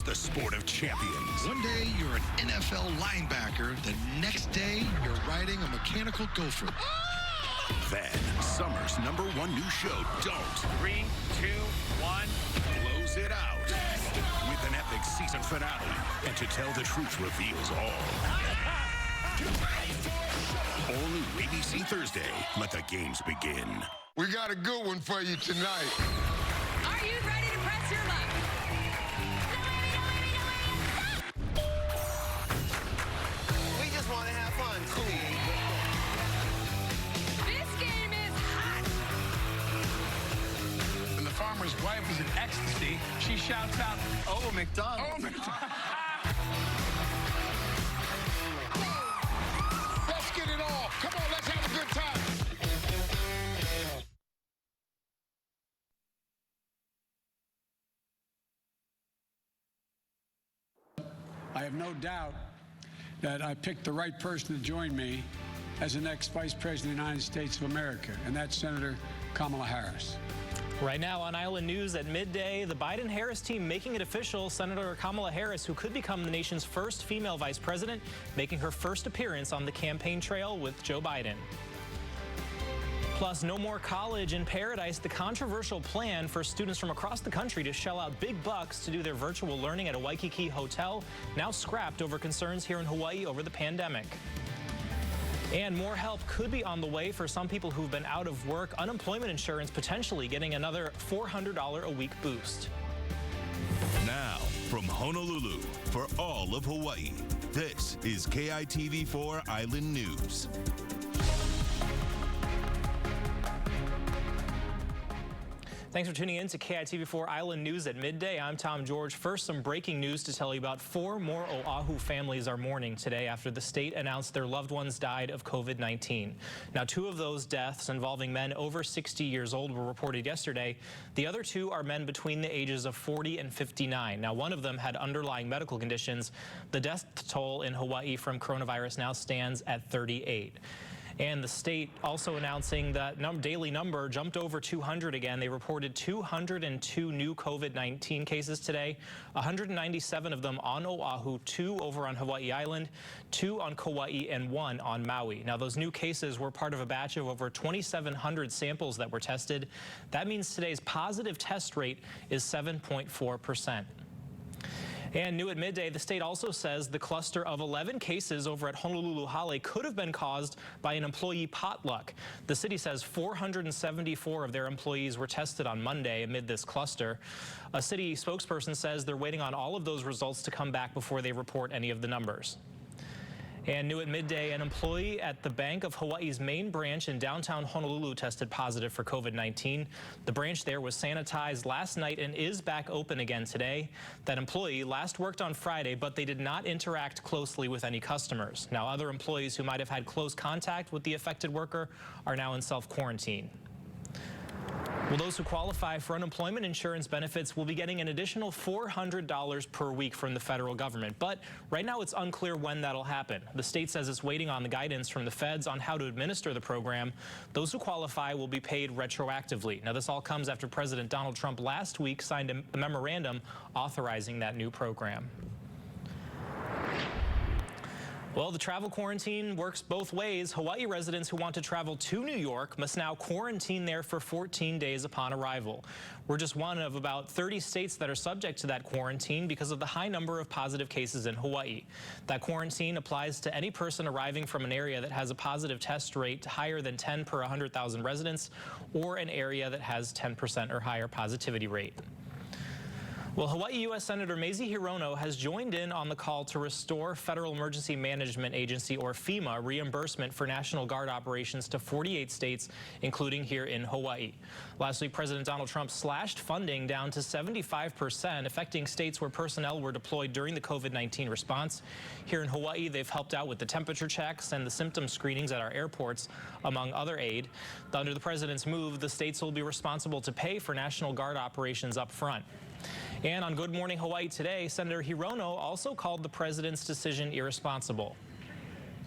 The sport of champions. One day you're an NFL linebacker, the next day you're riding a mechanical gopher. Then, summer's #1 new show, Don't. 3, 2, 1. Blows it out. With an epic season finale. And to tell the truth reveals all. Only ABC Thursday. Let the games begin. We got a good one for you tonight. Are you ready to press your luck? We just want to have fun. Cool. This game is hot. When the farmer's wife is in ecstasy, she shouts out, "Oh, McDonald's." Oh, McDonald's. Let's get it all. Come on, let's have a good time. I have no doubt that I picked the right person to join me as the next Vice President of the United States of America, and that's Senator Kamala Harris. Right now on Island News at midday, the Biden-Harris team making it official. Senator Kamala Harris, who could become the nation's first female vice president, making her first appearance on the campaign trail with Joe Biden. Plus, no more college in paradise. The controversial plan for students from across the country to shell out big bucks to do their virtual learning at a Waikiki hotel, now scrapped over concerns here in Hawaii over the pandemic. And more help could be on the way for some people who've been out of work. Unemployment insurance potentially getting another $400 a week boost. Now, from Honolulu, for all of Hawaii, this is KITV4 Island News. Thanks for tuning in to KITV4 Island News at midday. I'm Tom George. First, some breaking news to tell you about. 4 more Oahu families are mourning today after the state announced their loved ones died of COVID-19. Now, 2 of those deaths involving men over 60 years old were reported yesterday. The other 2 are men between the ages of 40 and 59. Now, one of them had underlying medical conditions. The death toll in Hawaii from coronavirus now stands at 38. And the state also announcing that daily number jumped over 200 again. They reported 202 new COVID-19 cases today, 197 of them on Oahu, 2 over on Hawaii Island, 2 on Kauai, and 1 on Maui. Now, those new cases were part of a batch of over 2,700 samples that were tested. That means today's positive test rate is 7.4%. And new at midday, the state also says the cluster of 11 cases over at Honolulu Hale could have been caused by an employee potluck. The city says 474 of their employees were tested on Monday amid this cluster. A city spokesperson says they're waiting on all of those results to come back before they report any of the numbers. And new at midday, an employee at the Bank of Hawaii's main branch in downtown Honolulu tested positive for COVID-19. The branch there was sanitized last night and is back open again today. That employee last worked on Friday, but they did not interact closely with any customers. Now, other employees who might have had close contact with the affected worker are now in self-quarantine. Well, those who qualify for unemployment insurance benefits will be getting an additional $400 per week from the federal government. But right now, it's unclear when that'll happen. The state says it's waiting on the guidance from the feds on how to administer the program. Those who qualify will be paid retroactively. Now, this all comes after President Donald Trump last week signed a memorandum authorizing that new program. Well, the travel quarantine works both ways. Hawaii residents who want to travel to New York must now quarantine there for 14 days upon arrival. We're just one of about 30 states that are subject to that quarantine because of the high number of positive cases in Hawaii. That quarantine applies to any person arriving from an area that has a positive test rate higher than 10 per 100,000 residents or an area that has 10% or higher positivity rate. Well, Hawaii U.S. Senator Mazie Hirono has joined in on the call to restore Federal Emergency Management Agency, or FEMA, reimbursement for National Guard operations to 48 states, including here in Hawaii. Last week, President Donald Trump slashed funding down to 75%, affecting states where personnel were deployed during the COVID-19 response. Here in Hawaii, they've helped out with the temperature checks and the symptom screenings at our airports, among other aid. Under the president's move, the states will be responsible to pay for National Guard operations up front. And on Good Morning Hawaii today, Senator Hirono also called the president's decision irresponsible.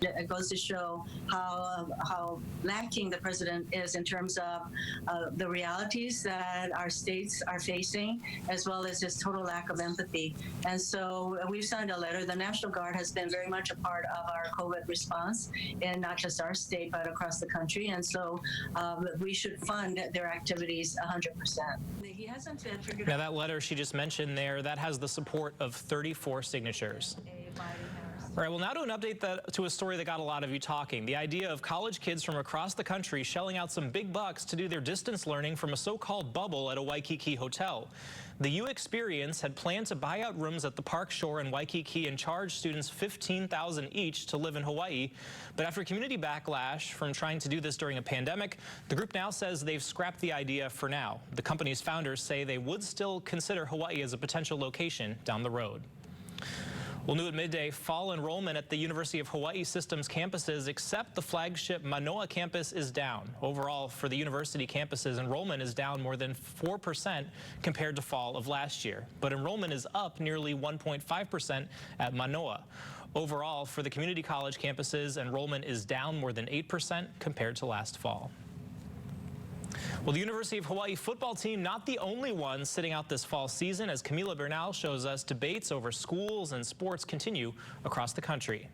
It goes to show how lacking the president is in terms of the realities that our states are facing, as well as his total lack of empathy. And so we've signed a letter. The National Guard has been very much a part of our COVID response in not just our state, but across the country. And so we should fund their activities 100%. He hasn't figured Now, that letter she just mentioned there, that has the support of 34 signatures. All right, well, now to an update to a story that got a lot of you talking. The idea of college kids from across the country shelling out some big bucks to do their distance learning from a so-called bubble at a Waikiki hotel. The U Experience had planned to buy out rooms at the Park Shore in Waikiki and charge students $15,000 each to live in Hawaii. But after community backlash from trying to do this during a pandemic, the group now says they've scrapped the idea for now. The company's founders say they would still consider Hawaii as a potential location down the road. Well, new at midday, fall enrollment at the University of Hawaii System's campuses, except the flagship Manoa campus, is down. Overall, for the university campuses, enrollment is down more than 4% compared to fall of last year. But enrollment is up nearly 1.5% at Manoa. Overall, for the community college campuses, enrollment is down more than 8% compared to last fall. Well, the University of Hawaii football team not the only one sitting out this fall season. As Camila Bernal shows us, debates over schools and sports continue across the country.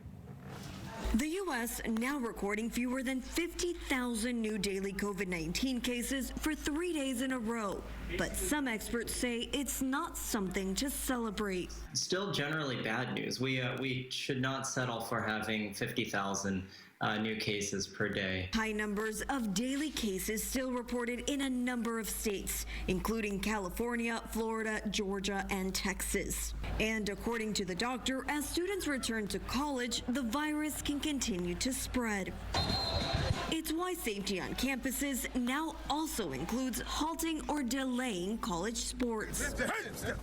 The U.S. now recording fewer than 50,000 new daily COVID-19 cases for 3 days in a row. But some experts say it's not something to celebrate. Still generally bad news. We should not settle for having 50,000 new cases per day. High numbers of daily cases still reported in a number of states, including California, Florida, Georgia, and Texas. And according to the doctor, as students return to college, the virus can continue to spread. It's why safety on campuses now also includes halting or delaying college sports.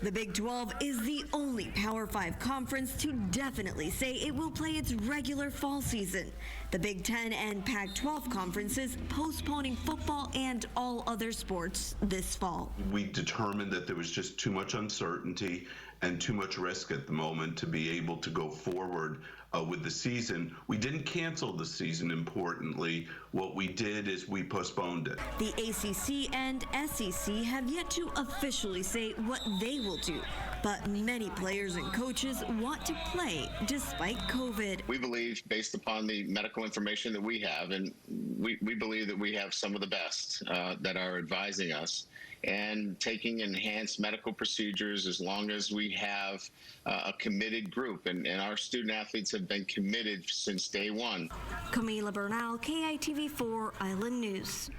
The Big 12 is the only Power 5 conference to definitely say it will play its regular fall season. The Big 10 and Pac-12 conferences postponing football and all other sports this fall. We determined that there was just too much uncertainty and too much risk at the moment to be able to go forward with the season. We didn't cancel the season, importantly. What we did is we postponed it. The ACC and SEC have yet to officially say what they will do, but many players and coaches want to play despite COVID. We believe, based upon the medical information that we have, and we believe that we have some of the best that are advising us, and taking enhanced medical procedures as long as we have a committed group. And our student athletes have been committed since day one. Camila Bernal, KITV4 Island News.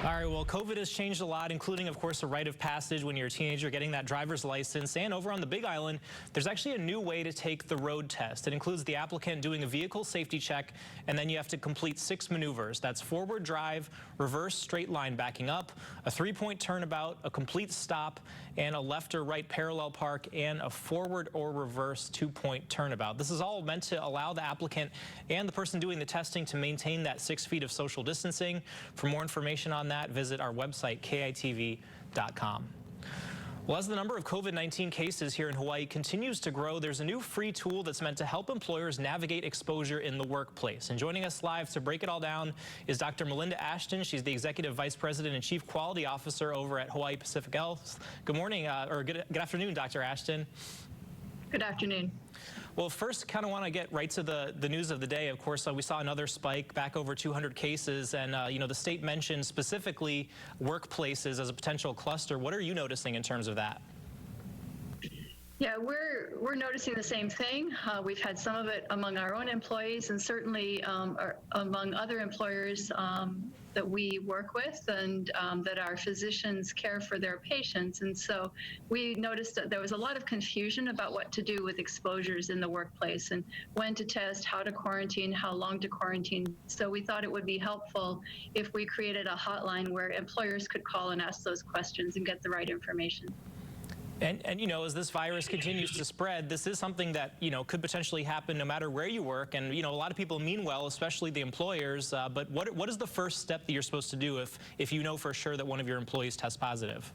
All right, well, COVID has changed a lot, including, of course, a rite of passage when you're a teenager getting that driver's license. And over on the Big Island, there's actually a new way to take the road test. It includes the applicant doing a vehicle safety check, and then you have to complete 6 maneuvers. That's forward drive, reverse straight line backing up, a 3-point turnabout, a complete stop, and a left or right parallel park, and a forward or reverse 2-point turnabout. This is all meant to allow the applicant and the person doing the testing to maintain that 6 feet of social distancing. For more information on that, visit our website, KITV.com. Well, as the number of COVID-19 cases here in Hawaii continues to grow, there's a new free tool that's meant to help employers navigate exposure in the workplace. And joining us live to break it all down is Dr. Melinda Ashton. She's the Executive Vice President and Chief Quality Officer over at Hawaii Pacific Health. Good morning, or good afternoon, Dr. Ashton. Good afternoon. Well, first, kind of want to get right to the news of the day. Of course, we saw another spike, back over 200 cases, and you know, the state mentioned specifically workplaces as a potential cluster. What are you noticing in terms of that? Yeah, we're noticing the same thing. We've had some of it among our own employees, and certainly among other employers that we work with, and that our physicians care for their patients. And so we noticed that there was a lot of confusion about what to do with exposures in the workplace, and when to test, how to quarantine, how long to quarantine. So we thought it would be helpful if we created a hotline where employers could call and ask those questions and get the right information. And you know, as this virus continues to spread, this is something that, you know, could potentially happen no matter where you work. And, you know, a lot of people mean well, especially the employers. But what is the first step that you're supposed to do if you know for sure that one of your employees tests positive?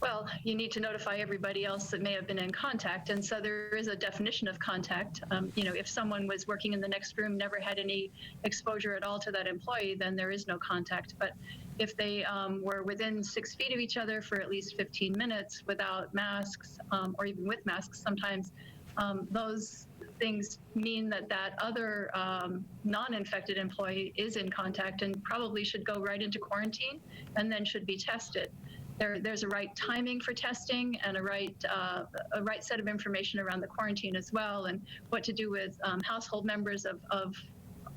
Well, you need to notify everybody else that may have been in contact. And so there is a definition of contact. If someone was working in the next room, never had any exposure at all to that employee, then there is no contact. But if they were within 6 feet of each other for at least 15 minutes without masks, or even with masks sometimes, those things mean that other non-infected employee is in contact and probably should go right into quarantine and then should be tested. There's a right timing for testing and a right set of information around the quarantine as well, and what to do with household members of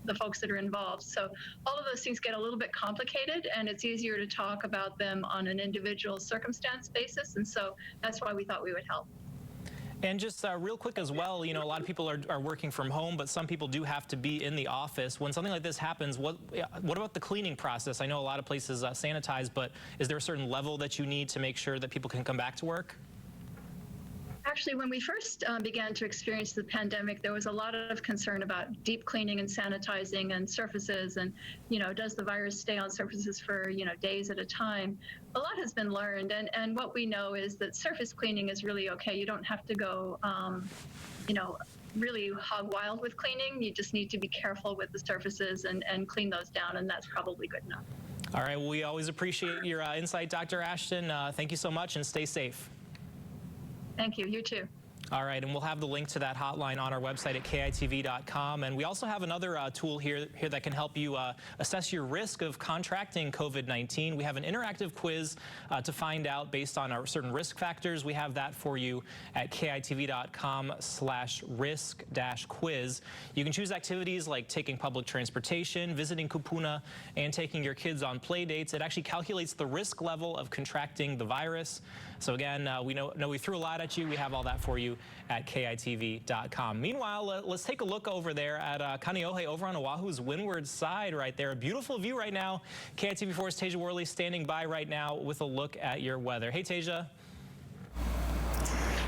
the folks that are involved. So all of those things get a little bit complicated, and it's easier to talk about them on an individual circumstance basis, and so that's why we thought we would help. And just real quick as well, a lot of people are working from home, but some people do have to be in the office. When something like this happens, what about the cleaning process? I know a lot of places sanitize, but is there a certain level that you need to make sure that people can come back to work? Actually, when we first began to experience the pandemic, there was a lot of concern about deep cleaning and sanitizing and surfaces, and does the virus stay on surfaces for days at a time? A lot has been learned, and what we know is that surface cleaning is really okay. You don't have to go really hog wild with cleaning. You just need to be careful with the surfaces and clean those down, and that's probably good enough. All right, well, we always appreciate your insight, Dr. Ashton. Thank you so much, and stay safe. Thank you. You too. All right, and we'll have the link to that hotline on our website at KITV.com. And we also have another tool here that can help you assess your risk of contracting COVID-19. We have an interactive quiz to find out based on our certain risk factors. We have that for you at KITV.com/risk-quiz. You can choose activities like taking public transportation, visiting kupuna, and taking your kids on play dates. It actually calculates the risk level of contracting the virus. So again, we know we threw a lot at you. We have all that for you at KITV.com. Meanwhile, let's take a look over there at Kaneohe over on Oahu's windward side right there. A beautiful view right now. KITV4's Tasia Worley standing by right now with a look at your weather. Hey, Tasia.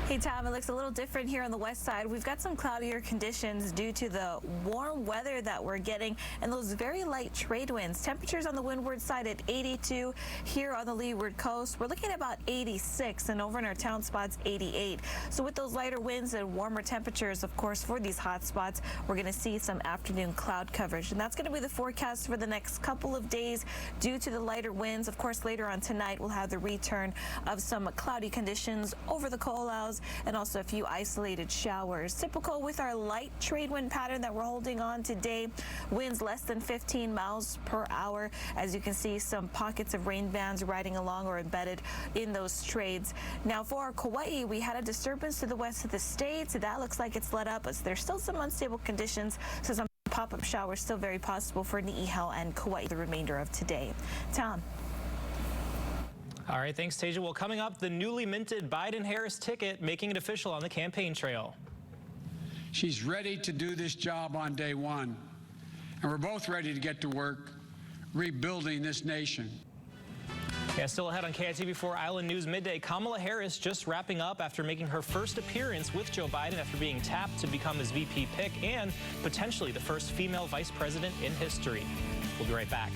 Hey, Tom, it looks a little different here on the west side. We've got some cloudier conditions due to the warm weather that we're getting and those very light trade winds. Temperatures on the windward side at 82. Here on the leeward coast, we're looking at about 86, and over in our town spots, 88. So with those lighter winds and warmer temperatures, of course, for these hot spots, we're going to see some afternoon cloud coverage. And that's going to be the forecast for the next couple of days due to the lighter winds. Of course, later on tonight, we'll have the return of some cloudy conditions over the Ko'olaus, and also a few isolated showers. Typical with our light trade wind pattern that we're holding on today. Winds less than 15 miles per hour. As you can see, some pockets of rain bands riding along or embedded in those trades. Now for our Kauai, we had a disturbance to the west of the state. So that looks like it's let up, but there's still some unstable conditions. So some pop-up showers still very possible for Ni'ihau and Kauai the remainder of today. Tom. All right, thanks, Tasia. Well, coming up, the newly minted Biden-Harris ticket, making it official on the campaign trail. She's ready to do this job on day one, and we're both ready to get to work rebuilding this nation. Yeah, still ahead on KITV4 Island News Midday. Kamala Harris just wrapping up after making her first appearance with Joe Biden after being tapped to become his VP pick and potentially the first female vice president in history. We'll be right back.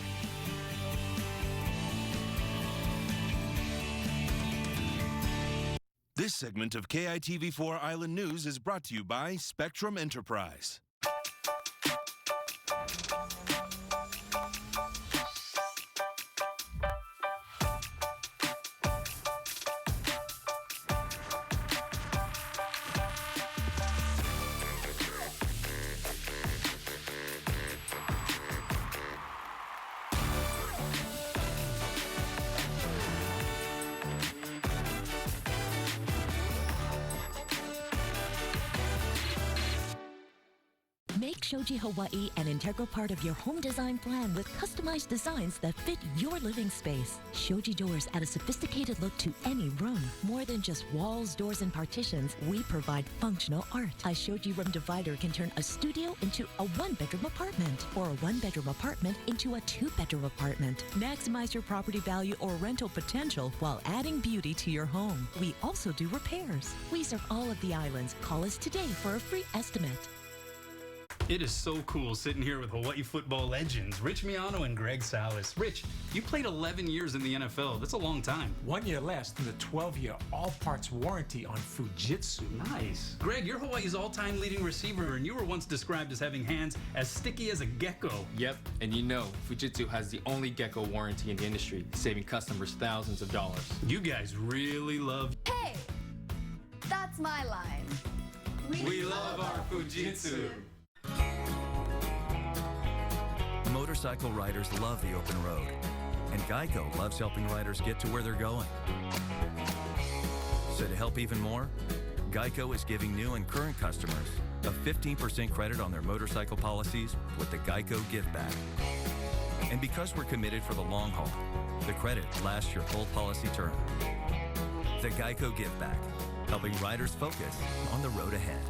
This segment of KITV4 Island News is brought to you by Spectrum Enterprise. Make Shoji Hawaii an integral part of your home design plan with customized designs that fit your living space. Shoji doors add a sophisticated look to any room. More than just walls, doors, and partitions, we provide functional art. A Shoji room divider can turn a studio into a one-bedroom apartment, or a one-bedroom apartment into a two-bedroom apartment. Maximize your property value or rental potential while adding beauty to your home. We also do repairs. We serve all of the islands. Call us today for a free estimate. It is so cool sitting here with Hawaii football legends, Rich Miano and Greg Salas. Rich, you played 11 years in the NFL. That's a long time. 1 year less than the 12-year all-parts warranty on Fujitsu. Nice. Greg, you're Hawaii's all-time leading receiver, and you were once described as having hands as sticky as a gecko. Yep, and you know, Fujitsu has the only gecko warranty in the industry, saving customers thousands of dollars. You guys really love... Hey, that's my line. We love our Fujitsu. Motorcycle riders love the open road, and Geico loves helping riders get to where they're going. So to help even more, Geico is giving new and current customers a 15% credit on their motorcycle policies with the Geico Give Back. And because we're committed for the long haul, the credit lasts your full policy term. The Geico Give Back, helping riders focus on the road ahead.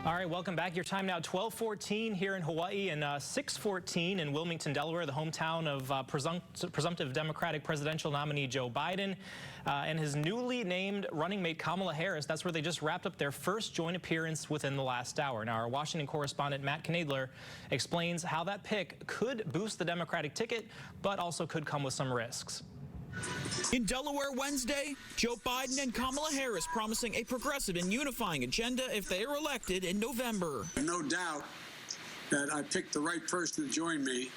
All right, welcome back. Your time now 12:14 here in Hawaii and 6:14 in Wilmington, Delaware, the hometown of presumptive Democratic presidential nominee Joe Biden and his newly named running mate Kamala Harris. That's where they just wrapped up their first joint appearance within the last hour. Now, our Washington correspondent Matt Knadler explains how that pick could boost the Democratic ticket, but also could come with some risks. In Delaware Wednesday, Joe Biden and Kamala Harris promising a progressive and unifying agenda if they are elected in November. No doubt that I picked the right person to join me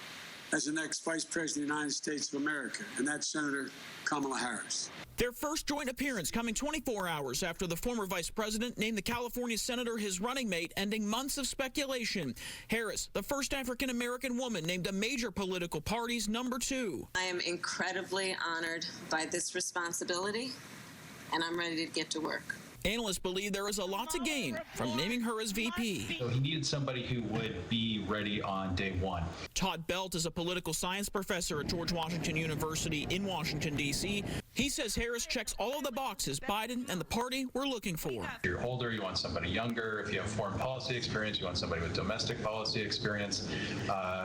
as the next Vice President of the United States of America, and that's Senator Kamala Harris. Their first joint appearance coming 24 hours after the former vice president named the California senator his running mate, ending months of speculation. Harris, the first African-American woman named a major political party's number 2. I am incredibly honored by this responsibility, and I'm ready to get to work. Analysts believe there is a lot to gain from naming her as VP. So he needed somebody who would be ready on day one. Todd Belt is a political science professor at George Washington University in Washington, D.C. He says Harris checks all of the boxes Biden and the party were looking for. If you're older, you want somebody younger. If you have foreign policy experience, you want somebody with domestic policy experience.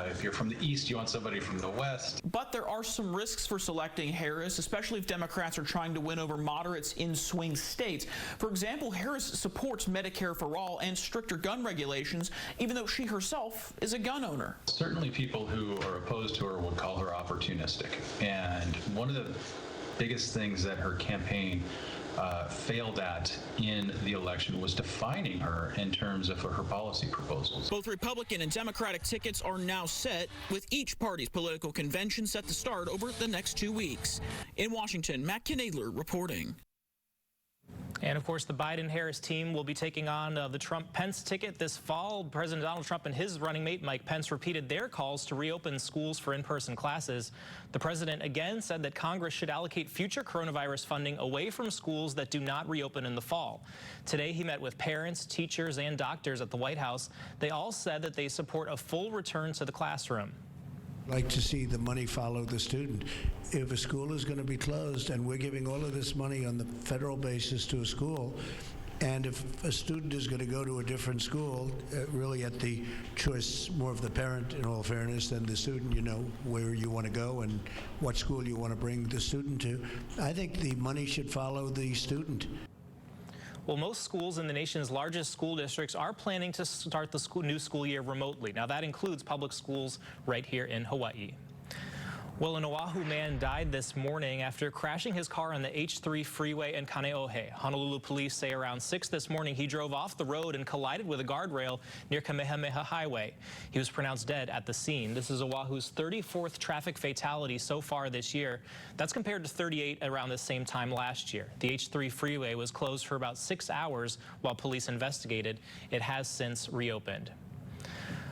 If you're from the East, you want somebody from the West. But there are some risks for selecting Harris, especially if Democrats are trying to win over moderates in swing states. For example, Harris supports Medicare for all and stricter gun regulations, even though she herself is a gun owner. Certainly people who are opposed to her would call her opportunistic. And one of the biggest things that her campaign failed at in the election was defining her in terms of her policy proposals. Both Republican and Democratic tickets are now set, with each party's political convention set to start over the next 2 weeks. In Washington, Matt Knadler reporting. And, of course, the Biden-Harris team will be taking on the Trump-Pence ticket this fall. President Donald Trump and his running mate, Mike Pence, repeated their calls to reopen schools for in-person classes. The president again said that Congress should allocate future coronavirus funding away from schools that do not reopen in the fall. Today, he met with parents, teachers, and doctors at the White House. They all said that they support a full return to the classroom. Like to see the money follow the student. If a school is going to be closed and we're giving all of this money on the federal basis to a school, and if a student is going to go to a different school, really at the choice more of the parent, in all fairness, than the student, you know where you want to go and what school you want to bring the student to, I think the money should follow the student. Well, most schools in the nation's largest school districts are planning to start the new school year remotely. Now, that includes public schools right here in Hawaii. Well, an Oahu man died this morning after crashing his car on the H3 freeway in Kaneohe. Honolulu police say around 6 this morning he drove off the road and collided with a guardrail near Kamehameha Highway. He was pronounced dead at the scene. This is Oahu's 34th traffic fatality so far this year. That's compared to 38 around the same time last year. The H3 freeway was closed for about 6 hours while police investigated. It has since reopened.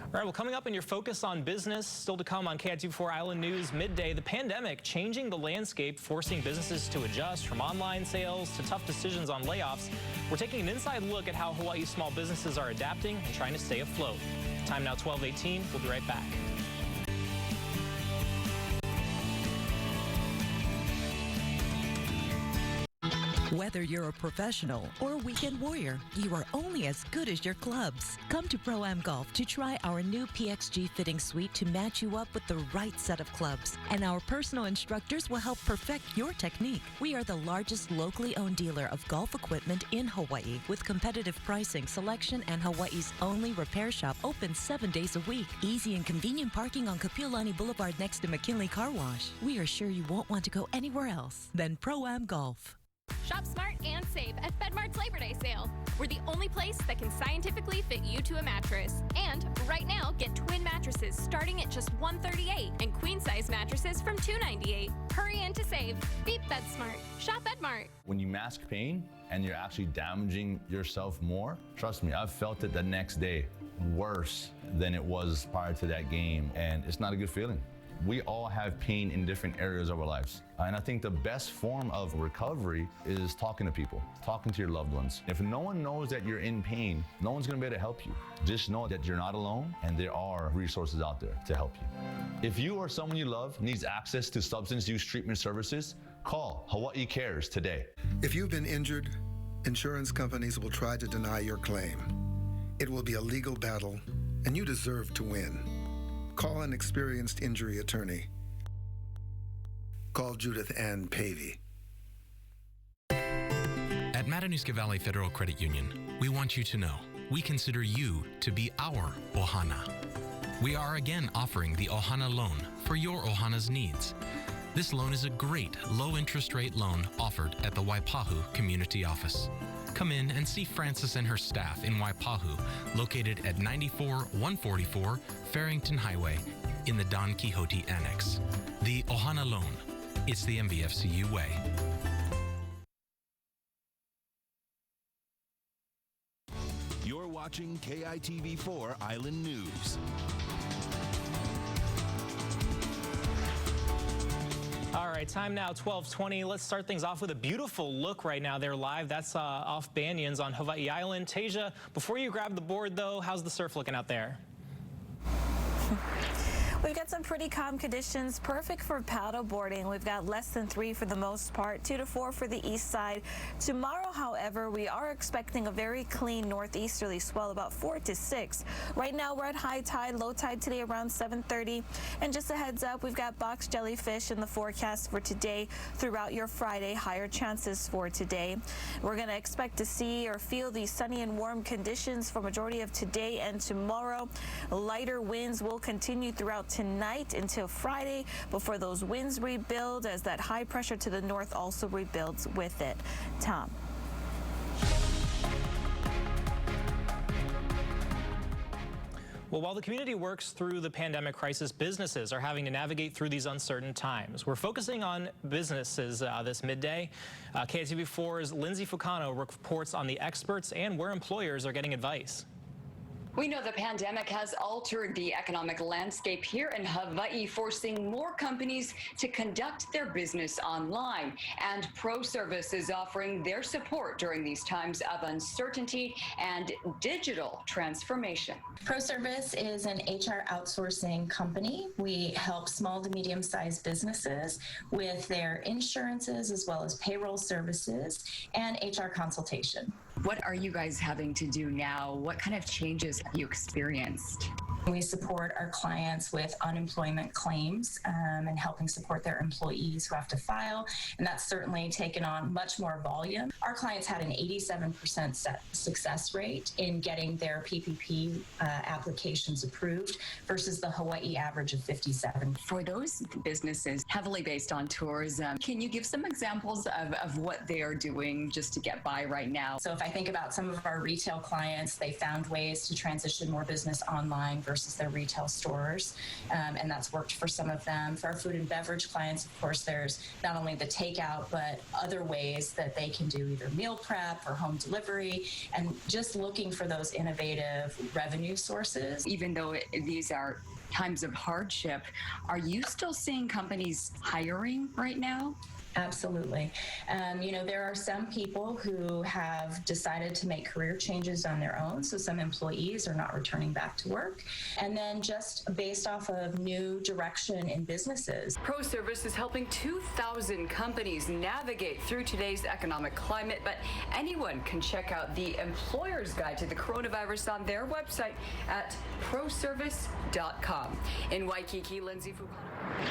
All right, well, coming up in your Focus on Business, still to come on KI24 Island News midday, the pandemic changing the landscape, forcing businesses to adjust from online sales to tough decisions on layoffs. We're taking an inside look at how Hawaii's small businesses are adapting and trying to stay afloat. Time now 12:18. We'll be right back. Whether you're a professional or weekend warrior, you are only as good as your clubs. Come to Pro-Am Golf to try our new PXG fitting suite to match you up with the right set of clubs. And our personal instructors will help perfect your technique. We are the largest locally owned dealer of golf equipment in Hawaii with competitive pricing, selection, and Hawaii's only repair shop open 7 days a week. Easy and convenient parking on Kapiolani Boulevard next to McKinley Car Wash. We are sure you won't want to go anywhere else than Pro-Am Golf. Shop smart and save at FedMart's Labor Day sale. We're the only place that can scientifically fit you to a mattress. And right now, get twin mattresses starting at just $138 and queen size mattresses from $298. Hurry in to save. Beat FedSmart. Shop FedMart. When you mask pain and you're actually damaging yourself more, trust me, I've felt it the next day worse than it was prior to that game, and it's not a good feeling. We all have pain in different areas of our lives. And I think the best form of recovery is talking to people, talking to your loved ones. If no one knows that you're in pain, no one's gonna be able to help you. Just know that you're not alone and there are resources out there to help you. If you or someone you love needs access to substance use treatment services, call Hawaii Cares today. If you've been injured, insurance companies will try to deny your claim. It will be a legal battle, and you deserve to win. Call an experienced injury attorney. Call Judith Ann Pavey. At Matanuska Valley Federal Credit Union, we want you to know we consider you to be our ohana. We are again offering the ohana loan for your ohana's needs. This loan is a great low-interest rate loan offered at the Waipahu Community Office. Come in and see Frances and her staff in Waipahu, located at 94-144 Farrington Highway in the Don Quixote Annex. The Ohana Loan. It's the MVFCU way. You're watching KITV4 Island News. All right, time now, 12:20. Let's start things off with a beautiful look right now. They're live. That's off Banyans on Hawaii Island. Tasia, before you grab the board, though, how's the surf looking out there? We've got some pretty calm conditions, perfect for paddle boarding. We've got less than 3 for the most part, 2 to 4 for the east side. Tomorrow, however, we are expecting a very clean northeasterly swell, about 4 to 6. Right now, we're at high tide, low tide today around 7:30. And just a heads up, we've got box jellyfish in the forecast for today throughout your Friday, higher chances for today. We're going to expect to see or feel these sunny and warm conditions for majority of today and tomorrow. Lighter winds will continue throughout tonight until Friday before those winds rebuild as that high pressure to the north also rebuilds with it. Tom. Well, while the community works through the pandemic crisis, businesses are having to navigate through these uncertain times. We're focusing on businesses this midday. KITV4's Lindsay Fucano reports on the experts and where employers are getting advice. We know the pandemic has altered the economic landscape here in Hawaii, forcing more companies to conduct their business online. And ProService is offering their support during these times of uncertainty and digital transformation. ProService is an HR outsourcing company. We help small to medium-sized businesses with their insurances as well as payroll services and HR consultation. What are you guys having to do now? What kind of changes have you experienced? We support our clients with unemployment claims and helping support their employees who have to file, and that's certainly taken on much more volume. Our clients had an 87% success rate in getting their PPP applications approved versus the Hawaii average of 57%. For those businesses heavily based on tourism, can you give some examples of what they are doing just to get by right now? So if I think about some of our retail clients, they found ways to transition more business online versus their retail stores, and that's worked for some of them. For our food and beverage clients, of course, there's not only the takeout, but other ways that they can do either meal prep or home delivery, and just looking for those innovative revenue sources. Even though these are times of hardship, are you still seeing companies hiring right now? Absolutely. You know, there are some people who have decided to make career changes on their own. So some employees are not returning back to work. And then just based off of new direction in businesses. ProService is helping 2,000 companies navigate through today's economic climate, but anyone can check out the Employer's Guide to the Coronavirus on their website at proservice.com. In Waikiki, Lindsay Fukano.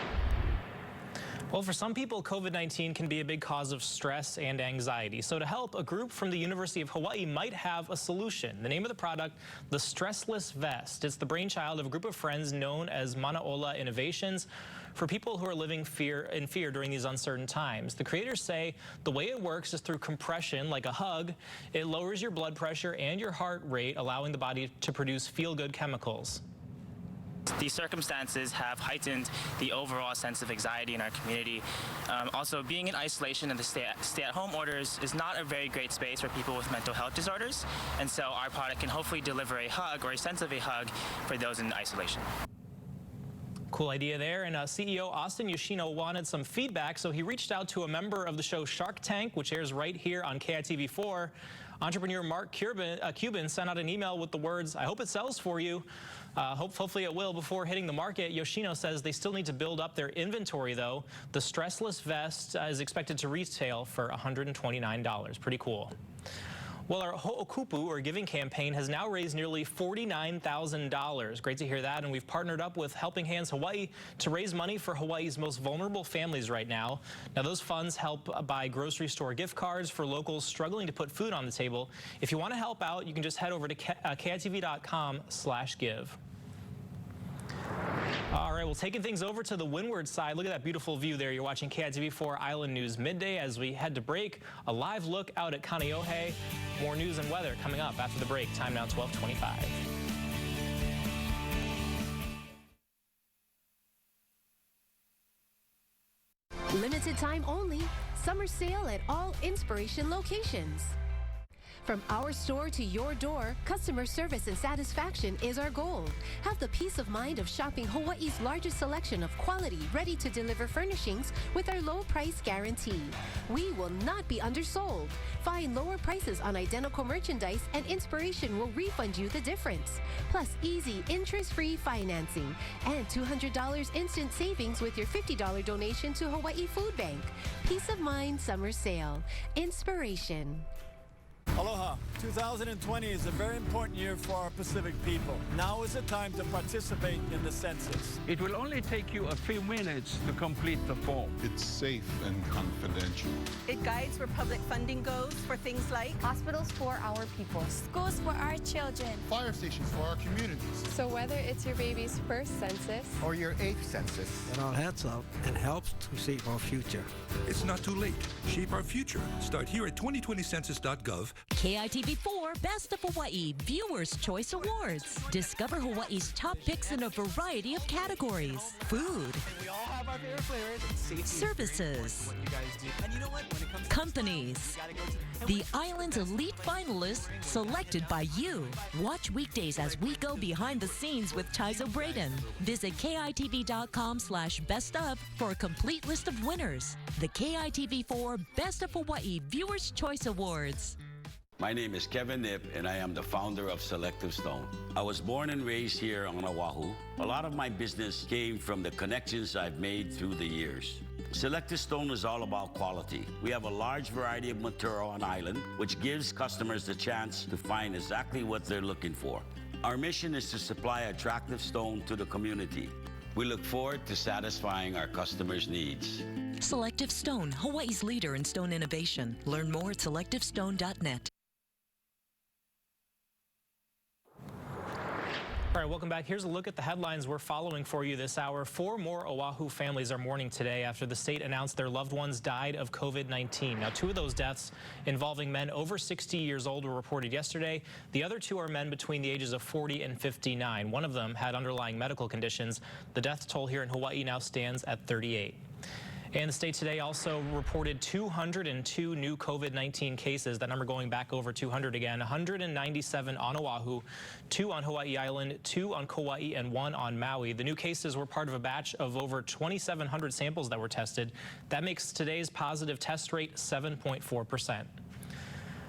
Well, for some people, COVID-19 can be a big cause of stress and anxiety. So to help, a group from the University of Hawaii might have a solution. The name of the product, the Stressless Vest. It's the brainchild of a group of friends known as Manaola Innovations for people who are living in fear during these uncertain times. The creators say the way it works is through compression, like a hug. It lowers your blood pressure and your heart rate, allowing the body to produce feel-good chemicals. These circumstances have heightened the overall sense of anxiety in our community. Also, being in isolation and the stay-at-home orders is not a very great space for people with mental health disorders, and so our product can hopefully deliver a hug or a sense of a hug for those in isolation. Cool idea there. And CEO Austin Yoshino wanted some feedback, so he reached out to a member of the show Shark Tank, which airs right here on KITV4. Entrepreneur Mark Cuban sent out an email with the words, "I hope it sells for you." Hopefully it will before hitting the market. Yoshino says they still need to build up their inventory, though. The Stressless Vest is expected to retail for $129. Pretty cool. Well, our Ho'okupu, or giving campaign, has now raised nearly $49,000. Great to hear that. And we've partnered up with Helping Hands Hawaii to raise money for Hawaii's most vulnerable families right now. Now, those funds help buy grocery store gift cards for locals struggling to put food on the table. If you want to help out, you can just head over to KITV.com/give. All right, well, taking things over to the windward side. Look at that beautiful view there. You're watching KITV4 Island News Midday. As we head to break, a live look out at Kaneohe. More news and weather coming up after the break. Time now 12:25. Limited time only. Summer sale at all Inspiration locations. From our store to your door, customer service and satisfaction is our goal. Have the peace of mind of shopping Hawaii's largest selection of quality, ready-to-deliver furnishings with our low price guarantee. We will not be undersold. Find lower prices on identical merchandise and Inspiration will refund you the difference. Plus easy interest-free financing and $200 instant savings with your $50 donation to Hawaii Food Bank. Peace of mind summer sale. Inspiration. Aloha. 2020 is a very important year for our Pacific people. Now is the time to participate in the census. It will only take you a few minutes to complete the form. It's safe and confidential. It guides where public funding goes for things like hospitals for our people, schools for our children, fire stations for our communities. So whether it's your baby's first census or your 8th census, it all adds up and helps to shape our future. It's not too late. Shape our future. Start here at 2020census.gov. KITV4 Best of Hawaii Viewers' Choice Awards. Discover Hawaii's top picks in a variety of categories. Food. We all have our favorite flavors. Services. What you guys do. And you know what? When it comes Companies. The island's elite finalists selected by you. Watch weekdays as we go behind the scenes with Tyzo Braden. Visit KITV.com/bestof for a complete list of winners. The KITV4 Best of Hawaii Viewers' Choice Awards. My name is Kevin Nip, and I am the founder of Selective Stone. I was born and raised here on Oahu. A lot of my business came from the connections I've made through the years. Selective Stone is all about quality. We have a large variety of material on island, which gives customers the chance to find exactly what they're looking for. Our mission is to supply attractive stone to the community. We look forward to satisfying our customers' needs. Selective Stone, Hawaii's leader in stone innovation. Learn more at selectivestone.net. All right, welcome back. Here's a look at the headlines we're following for you this hour. 4 more Oahu families are mourning today after the state announced their loved ones died of COVID-19. Now, 2 of those deaths involving men over 60 years old were reported yesterday. The other 2 are men between the ages of 40 and 59. One of them had underlying medical conditions. The death toll here in Hawaii now stands at 38. And the state today also reported 202 new COVID-19 cases. That number going back over 200 again. 197 on Oahu, 2 on Hawaii Island, 2 on Kauai, and 1 on Maui. The new cases were part of a batch of over 2,700 samples that were tested. That makes today's positive test rate 7.4%.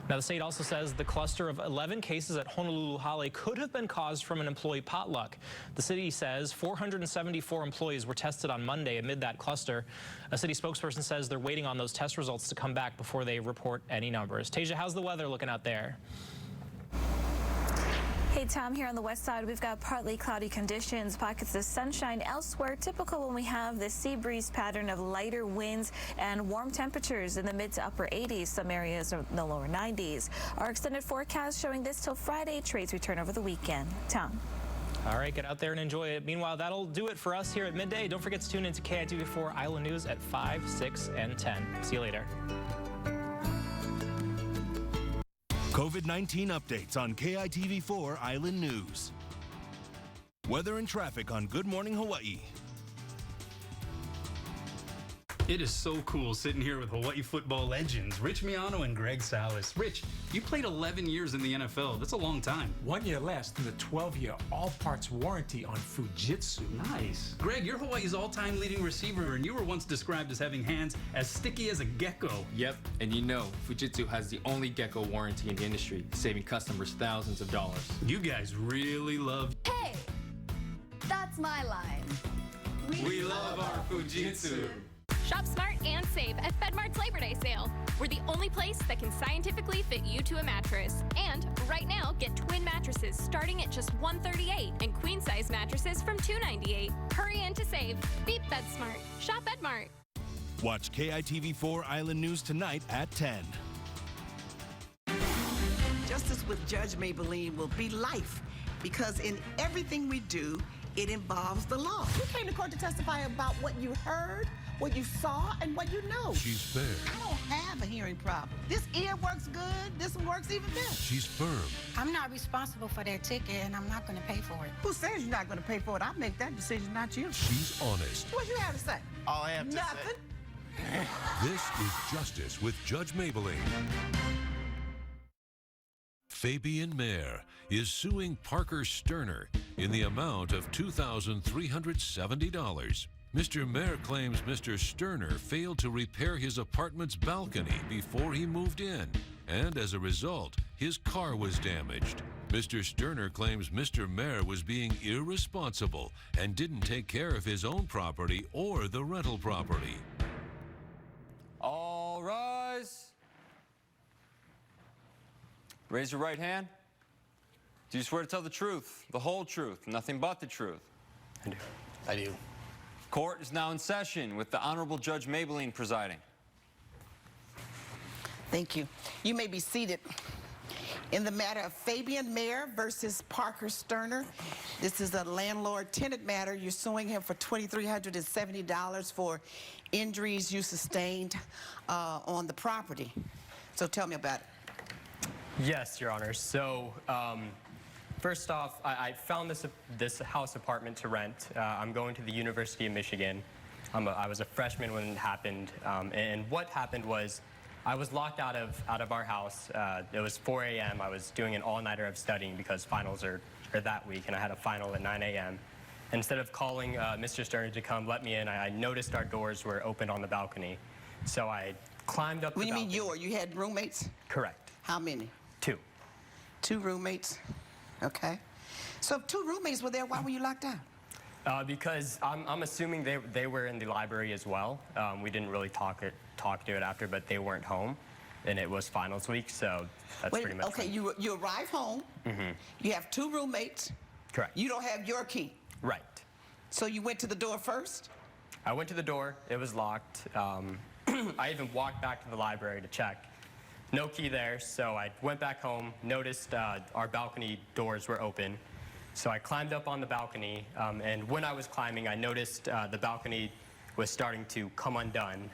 Now, the state also says the cluster of 11 cases at Honolulu Hale could have been caused from an employee potluck. The city says 474 employees were tested on Monday amid that cluster. A city spokesperson says they're waiting on those test results to come back before they report any numbers. Tasia, how's the weather looking out there? Hey, Tom, here on the west side, we've got partly cloudy conditions, pockets of sunshine elsewhere, typical when we have the sea breeze pattern of lighter winds and warm temperatures in the mid to upper 80s. Some areas are in the lower 90s. Our extended forecast showing this till Friday. Trades return over the weekend. Tom. All right, get out there and enjoy it. Meanwhile, that'll do it for us here at midday. Don't forget to tune in to KITV4 Island News at 5, 6, and 10. See you later. COVID-19 updates on KITV4 Island News. Weather and traffic on Good Morning Hawaii. It is so cool sitting here with Hawaii football legends, Rich Miano and Greg Salas. Rich, you played 11 years in the NFL. That's a long time. 1 year less than the 12-year all-parts warranty on Fujitsu. Nice. Greg, you're Hawaii's all-time leading receiver, and you were once described as having hands as sticky as a gecko. Yep, and you know, Fujitsu has the only gecko warranty in the industry, saving customers thousands of dollars. You guys really love... Hey, that's my line. We love our Fujitsu. Shop smart and save at FedMart's Labor Day sale. We're the only place that can scientifically fit you to a mattress. And right now, get twin mattresses starting at just $138 and queen size mattresses from $298. Hurry in to save. Beat FedSmart. Shop FedMart. Watch KITV4 Island News tonight at 10. Justice with Judge Maybelline will be life because in everything we do, it involves the law. You came to court to testify about what you heard, what you saw, and what you know. She's fair. I don't have a hearing problem. This ear works good. This one works even better. She's firm. I'm not responsible for their ticket, and I'm not going to pay for it. Who says you're not going to pay for it? I'll make that decision, not you. She's honest. What you have to say? All I have to Nothing. say. This is Justice with Judge Maybelline. Fabian Mayer is suing Parker Sterner in the amount of $2,370. Mr. Mayer claims Mr. Sterner failed to repair his apartment's balcony before he moved in, and as a result, his car was damaged. Mr. Sterner claims Mr. Mayer was being irresponsible and didn't take care of his own property or the rental property. All rise. Raise your right hand. Do you swear to tell the truth, the whole truth, nothing but the truth? I do. I do. Court is now in session with the Honorable Judge Maybelline presiding. Thank you. You may be seated. In the matter of Fabian Mayer versus Parker Sterner, this is a landlord-tenant matter. You're suing him for $2,370 for injuries you sustained on the property. So tell me about it. Yes, Your Honor. So, first off, I found this house apartment to rent. I'm going to the University of Michigan. I was a freshman when it happened, and what happened was I was locked out of our house. It was 4 a.m. I was doing an all-nighter of studying because finals are that week, and I had a final at 9 a.m. Instead of calling Mr. Sterner to come let me in, I noticed our doors were open on the balcony. So I climbed up the balcony. What do you mean you had roommates? Correct. How many? 2. 2 roommates? Okay. So if 2 roommates were there, why were you locked out? Because I'm assuming they were in the library as well. We didn't really talk to it after, but they weren't home, and it was finals week, so that's pretty much. Okay, you arrive home. Mm-hmm. You have 2 roommates. Correct. You don't have your key. Right. So you went to the door first? I went to the door. It was locked. I even walked back to the library to check. No key there, so I went back home, noticed our balcony doors were open. So I climbed up on the balcony, and when I was climbing, I noticed the balcony was starting to come undone,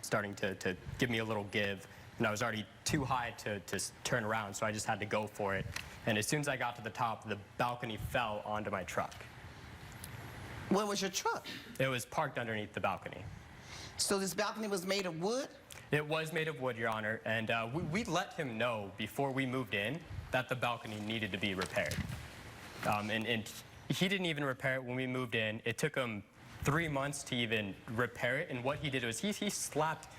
starting to give me a little give, and I was already too high to turn around, so I just had to go for it. And as soon as I got to the top, the balcony fell onto my truck. Where was your truck? It was parked underneath the balcony. So this balcony was made of wood? It was made of wood, Your Honor, and we let him know before we moved in that the balcony needed to be repaired. And he didn't even repair it when we moved in. It took him 3 months to even repair it, and what he did was he slapped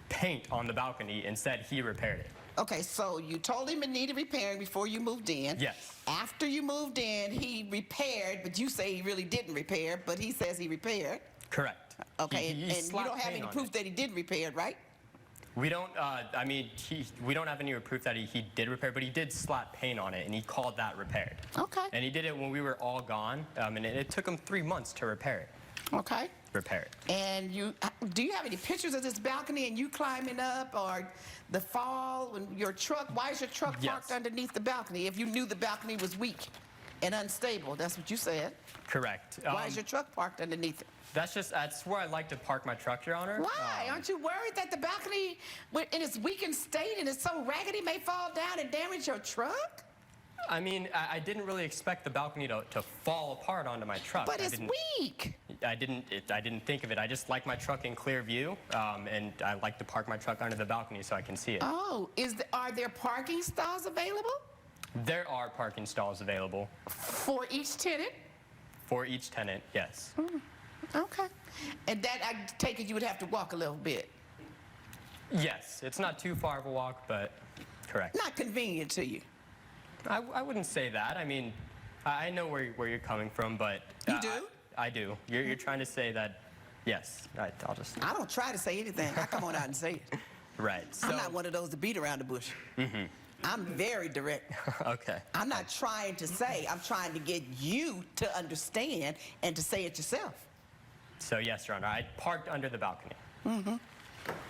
paint on the balcony and said he repaired it. Okay, so you told him it needed repairing before you moved in. Yes. After you moved in, he repaired, but you say he really didn't repair, but he says he repaired. Correct. Okay, He and you slapped don't have paint any on proof it. that he did repair it, right? We don't, we don't have any proof that he did repair, but he did slap paint on it, and he called that repaired. Okay. And he did it when we were all gone, and it took him 3 months to repair it. Okay. Repair it. And do you have any pictures of this balcony and you climbing up, or the fall when your truck? Why is your truck parked underneath the balcony? If you knew the balcony was weak and unstable, that's what you said. Correct. Why is your truck parked underneath it? That's where I like to park my truck, Your Honor. Why? Aren't you worried that the balcony, in its weakened state and it's so raggedy, may fall down and damage your truck? I mean, I didn't really expect the balcony to fall apart onto my truck. But it's weak. I didn't think of it. I just like my truck in clear view, and I like to park my truck under the balcony so I can see it. Oh, are there parking stalls available? There are parking stalls available. For each tenant? For each tenant, yes. Okay. And that, I take it you would have to walk a little bit? Yes, it's not too far of a walk, but correct. Not convenient to you? I wouldn't say that. I mean, I know where you're coming from, but... You do? I do. You're trying to say that, yes, I'll just... I don't try to say anything. I come on out and say it. Right. So, I'm not one of those to beat around the bush. I'm very direct. Okay. I'm not trying to say. I'm trying to get you to understand and to say it yourself. So, yes, Your Honor, I parked under the balcony.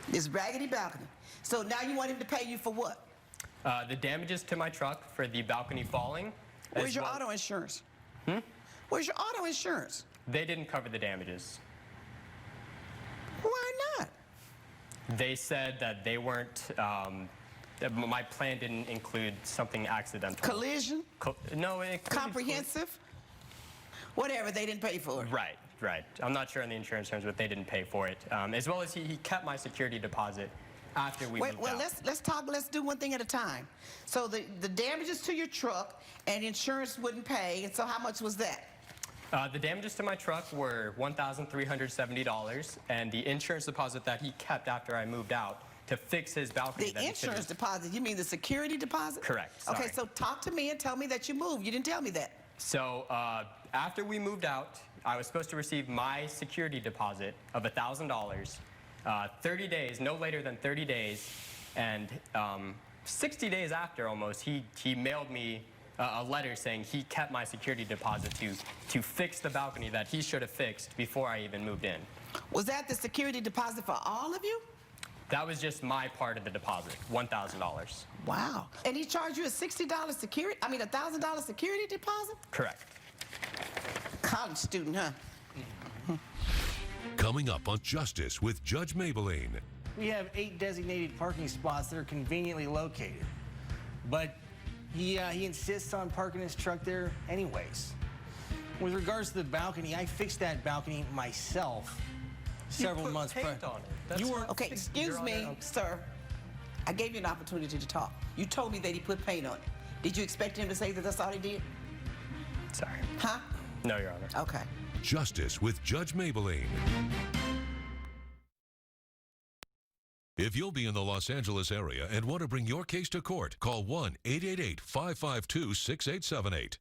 This raggedy balcony. So now you want him to pay you for what? The damages to my truck for the balcony falling. Where's your auto insurance? Where's your auto insurance? They didn't cover the damages. Why not? They said that they weren't, that my plan didn't include something accidental. Collision? No, it included... Comprehensive? Whatever, they didn't pay for it. Right. I'm not sure on the insurance terms, but they didn't pay for it. As well as he kept my security deposit after we moved out. Let's do one thing at a time. So the damages to your truck and insurance wouldn't pay, and so how much was that? The damages to my truck were $1,370, and the insurance deposit that he kept after I moved out to fix his balcony. The insurance deposit, you mean the security deposit? Correct, sorry. Okay, so talk to me and tell me that you moved. You didn't tell me that. So after we moved out, I was supposed to receive my security deposit of $1,000, 30 days, no later than 30 days, and 60 days after almost, he mailed me a letter saying he kept my security deposit to fix the balcony that he should have fixed before I even moved in. Was that the security deposit for all of you? That was just my part of the deposit, $1,000. Wow. And he charged you a $1,000 security deposit? Correct. College student, huh? Coming up on Justice with Judge Maybelline. We have 8 designated parking spots that are conveniently located, but he insists on parking his truck there anyways. With regards to the balcony, I fixed that balcony myself several months prior. You were okay. Excuse me, sir. I gave you an opportunity to talk. You told me that he put paint on it. Did you expect him to say that that's all he did? Sorry. Huh? No, Your Honor. Okay. Justice with Judge Maybelline. If you'll be in the Los Angeles area and want to bring your case to court, call 1-888-552-6878.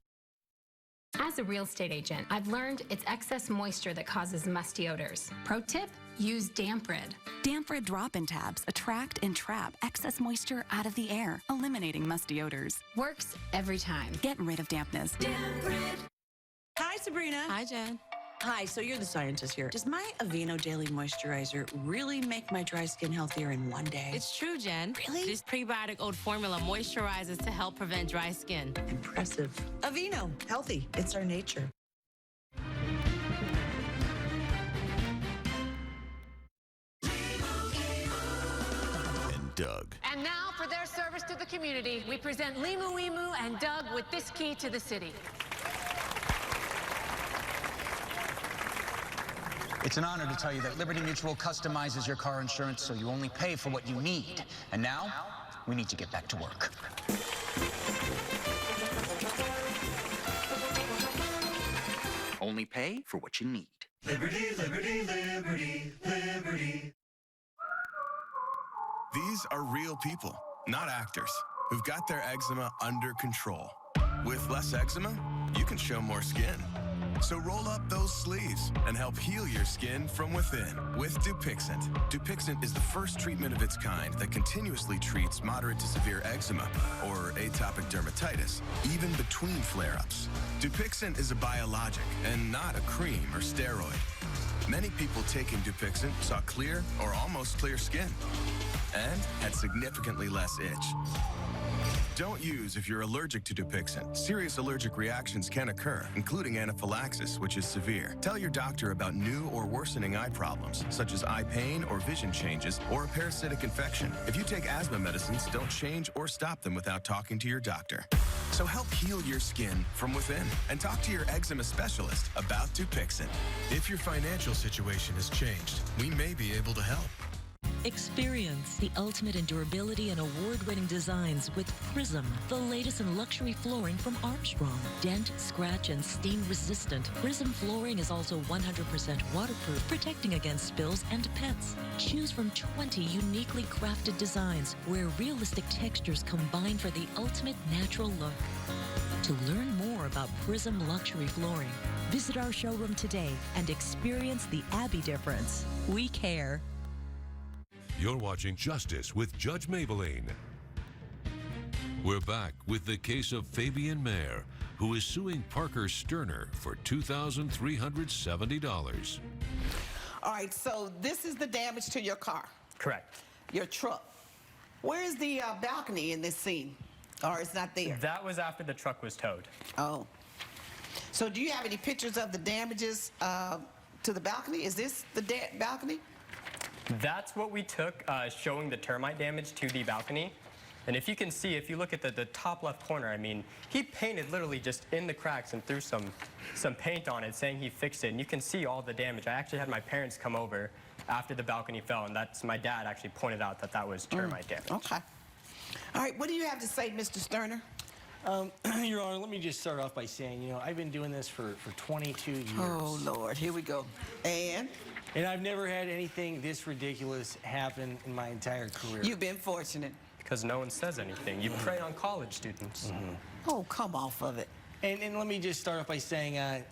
As a real estate agent, I've learned it's excess moisture that causes musty odors. Pro tip, use Damp Rid. Damp Rid drop-in tabs attract and trap excess moisture out of the air, eliminating musty odors. Works every time. Get rid of dampness. Damp Rid. Hi, Sabrina. Hi, Jen. Hi, so you're the scientist here. Does my Aveeno Daily Moisturizer really make my dry skin healthier in one day? It's true, Jen. Really? This prebiotic oat formula moisturizes to help prevent dry skin. Impressive. Aveeno, healthy. It's our nature. And Doug. And now, for their service to the community, we present Limu Emu and Doug with this key to the city. It's an honor to tell you that Liberty Mutual customizes your car insurance so you only pay for what you need. And now, we need to get back to work. Only pay for what you need. Liberty, liberty, liberty, liberty. These are real people, not actors, who've got their eczema under control. With less eczema, you can show more skin. So roll up those sleeves and help heal your skin from within with Dupixent. Dupixent is the first treatment of its kind that continuously treats moderate to severe eczema or atopic dermatitis, even between flare-ups. Dupixent is a biologic and not a cream or steroid. Many people taking Dupixent saw clear or almost clear skin and had significantly less itch. Don't use if you're allergic to Dupixent. Serious allergic reactions can occur, including anaphylaxis, which is severe. Tell your doctor about new or worsening eye problems, such as eye pain or vision changes, or a parasitic infection. If you take asthma medicines, don't change or stop them without talking to your doctor. So help heal your skin from within and talk to your eczema specialist about Dupixent. If your financial situation has changed, we may be able to help. Experience the ultimate in durability and award-winning designs with Prism, the latest in luxury flooring from Armstrong. Dent, scratch, and stain-resistant, Prism flooring is also 100% waterproof, protecting against spills and pets. Choose from 20 uniquely crafted designs where realistic textures combine for the ultimate natural look. To learn more about Prism luxury flooring, visit our showroom today and experience the Abbey difference. We care. You're watching Justice with Judge Maybelline. We're back with the case of Fabian Mayer, who is suing Parker Sterner for $2,370. All right, so this is the damage to your car. Correct. Your truck. Where is the balcony in this scene? Or it's not there? That was after the truck was towed. Oh. So do you have any pictures of the damages to the balcony? Is this the balcony? That's what we took, showing the termite damage to the balcony. And if you can see, if you look at the top left corner, I mean, he painted literally just in the cracks and threw some paint on it, saying he fixed it. And you can see all the damage. I actually had my parents come over after the balcony fell, and that's my dad actually pointed out that that was termite damage. Okay. All right, what do you have to say, Mr. Sterner? Your Honor, let me just start off by saying, you know, I've been doing this for 22 years. Oh, Lord, here we go. And I've never had anything this ridiculous happen in my entire career. You've been fortunate. Because no one says anything. You prey on college students. Oh, come off of it. And let me just start off by saying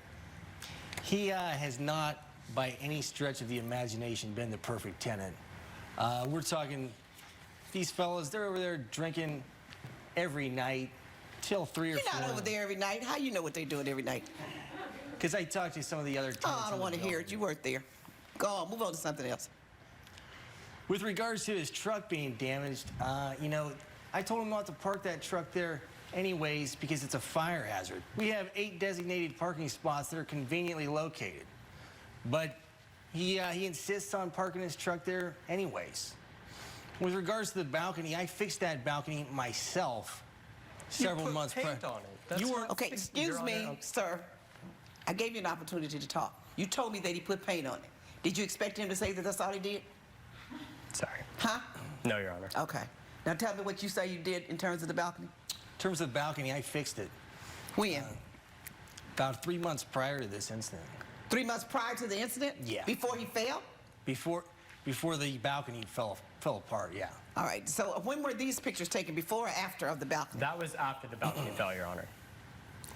he has not, by any stretch of the imagination, been the perfect tenant. We're talking, these fellas, they're over there drinking every night till 3 or 4. You're not over there every night. How you know what they're doing every night? Because I talked to some of the other tenants. Oh, I don't want to hear it. You weren't there. Go on, move on to something else. With regards to his truck being damaged, you know, I told him not to park that truck there anyways because it's a fire hazard. We have 8 designated parking spots that are conveniently located. But he insists on parking his truck there anyways. With regards to the balcony, I fixed that balcony myself several months prior. On it. You were okay. Excuse me, sir. I gave you an opportunity to talk. You told me that he put paint on it. Did you expect him to say that that's all he did? Sorry. Huh? No, Your Honor. Okay. Now tell me what you say you did in terms of the balcony. In terms of the balcony, I fixed it. When? About 3 months prior to this incident. 3 months prior to the incident? Yeah. Before he fell? Before the balcony fell apart, yeah. All right. So when were these pictures taken, before or after of the balcony? That was after the balcony fell, Your Honor.